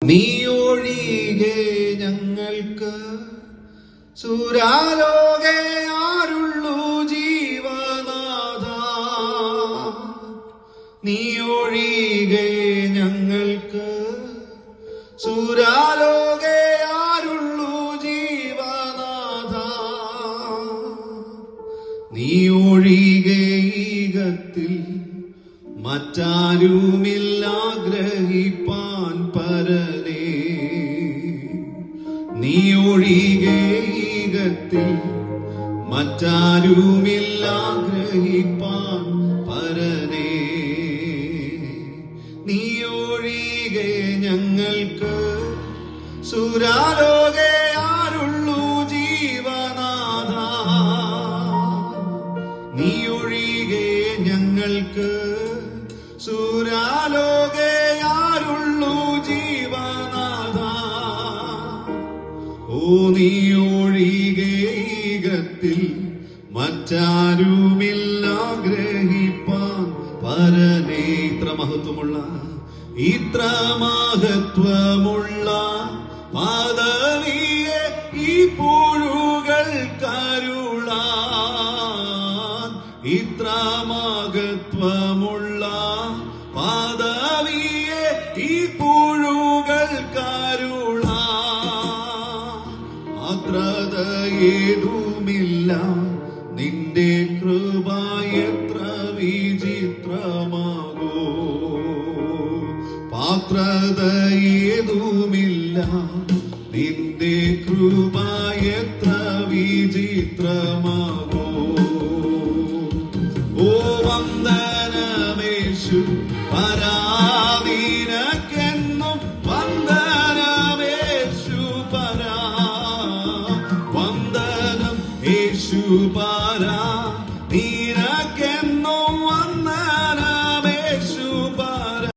നീ ഒഴികെ ഞങ്ങൾക്ക് സുരാലോകെ ആരുള്ളൂ ജീവനാഥ. നീ ഒഴികെ ഞങ്ങൾക്ക് സുരാലോകെ ആരുള്ളൂ ജീവനാഥ. നീ ഒഴികെ ഈകത്തിൽ മറ്റാരുമില്ലാഗ്രഹിപ്പാൻ പരനേ. നീ ഒഴികെ ഈകത്തിൽ മറ്റാരുമില്ലാഗ്രഹിപ്പാൻ പരനേ. നീ ഒഴികെ ഞങ്ങൾക്ക് സുരാലോകെ ആരുള്ളൂ ജീവനാഥ. നീ ഒഴികെ ഞങ്ങൾക്ക് സുരാലോകെ ആരുള്ളൂ ജീവനാഥ. ഓ നീ ഒഴികെ ഈകത്തിൽ മറ്റാരുമില്ലാഗ്രഹിപ്പാൻ പരനേ. ഇത്ര മഹത്വമുള്ള പദവിയെ ഈ പുഴുകൾ കരുളാൻ. ഇത്ര മഹത്വമുള്ള പദവിയെ ഈ പുഴുകൾ കരുളാൻ. അത്രതയേതുമില്ല നിന്റെ കൃപ എത്ര വിചിത്രമാകോ. പാത്രതയേതുമില്ല നിന്റെ കൃപ എത്ര വിചിത്രമാകോ. ഓ വന്ദനമേശു പരാധീനക്കെന്നും വന്ദനമേശു പരാ. വന്ദനം യേശു പരാധീനക്കെ